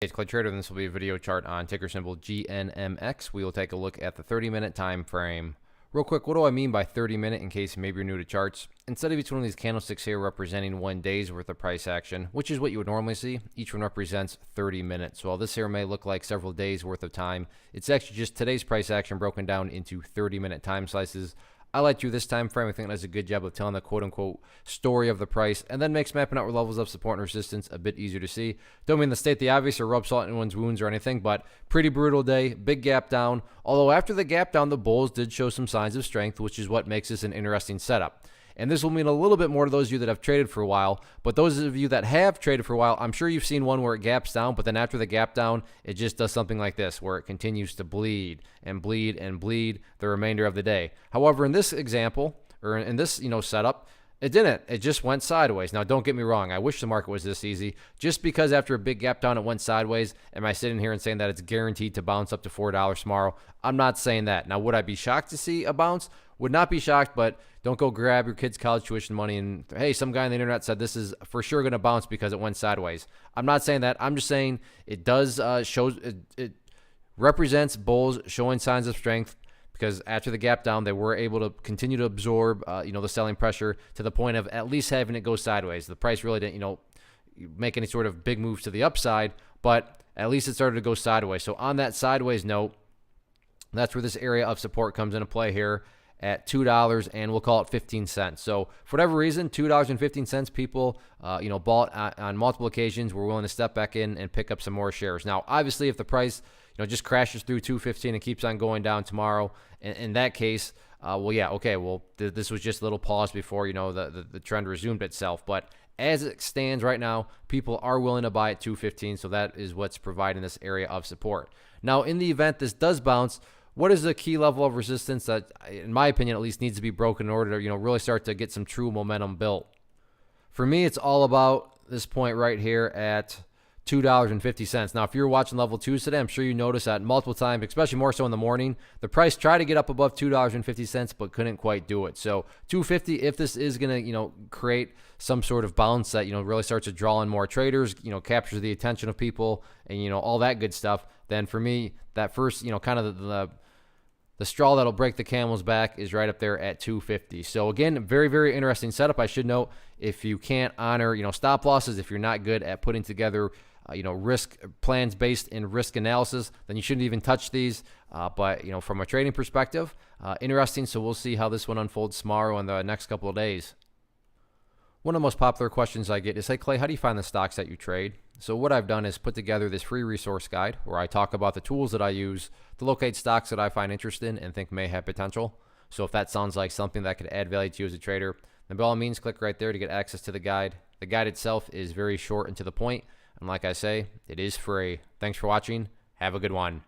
It's ClayTrader, and this will be a video chart on ticker symbol GNMX. We will take a look at the 30-minute time frame. Real quick, what do I mean by 30-minute in case maybe you're new to charts? Instead of each one of these candlesticks here representing 1 day's worth of price action, which is what you would normally see, each one represents 30 minutes. So while this here may look like several days worth of time, it's actually just today's price action broken down into 30-minute time slices. I like through this time frame. I think it does a good job of telling the quote-unquote story of the price, and then makes mapping out levels of support and resistance a bit easier to see. Don't mean to state the obvious or rub salt in one's wounds or anything, but pretty brutal day, big gap down. Although after the gap down, the bulls did show some signs of strength, which is what makes this an interesting setup. And this will mean a little bit more to those of you that have traded for a while. But those of you that have traded for a while, I'm sure you've seen one where it gaps down, but then after the gap down, it just does something like this, where it continues to bleed and bleed and bleed the remainder of the day. However, in this example, or in this setup, it didn't. It just went sideways. Now, don't get me wrong. I wish the market was this easy. Just because after a big gap down it went sideways, am I sitting here and saying that it's guaranteed to bounce up to $4 tomorrow? I'm not saying that. Now, would I be shocked to see a bounce? Would not be shocked, but don't go grab your kid's college tuition money and, hey, some guy on the internet said this is for sure going to bounce because it went sideways. I'm not saying that. I'm just saying it does it represents bulls showing signs of strength, because after the gap down, they were able to continue to absorb, the selling pressure to the point of at least having it go sideways. The price really didn't, make any sort of big moves to the upside, but at least it started to go sideways. So on that sideways note, that's where this area of support comes into play here at $2, and we'll call it 15 cents. So for whatever reason, $2.15, people, bought on multiple occasions, were willing to step back in and pick up some more shares. Now, obviously, if the price, just crashes through 215 and keeps on going down tomorrow, in that case, this was just a little pause before, the trend resumed itself. But as it stands right now, people are willing to buy at 215, so that is what's providing this area of support. Now, in the event this does bounce, what is the key level of resistance that, in my opinion, at least needs to be broken in order to, really start to get some true momentum built? For me, it's all about this point right here at $2.50. Now, if you're watching level 2s today, I'm sure you noticed that multiple times, especially more so in the morning, the price tried to get up above $2.50, but couldn't quite do it. So $2.50, if this is going to, create some sort of bounce that, really starts to draw in more traders, captures the attention of people and, all that good stuff, then for me, that first, kind of the straw that'll break the camel's back is right up there at $2.50. So again, very, very interesting setup. I should note, if you can't honor, stop losses, if you're not good at putting together, risk plans based in risk analysis, then you shouldn't even touch these. But from a trading perspective, interesting. So we'll see how this one unfolds tomorrow and the next couple of days. One of the most popular questions I get is, hey, Clay, how do you find the stocks that you trade? So what I've done is put together this free resource guide where I talk about the tools that I use to locate stocks that I find interested in and think may have potential. So if that sounds like something that could add value to you as a trader, then by all means, click right there to get access to the guide. The guide itself is very short and to the point. And like I say, it is free. Thanks for watching. Have a good one.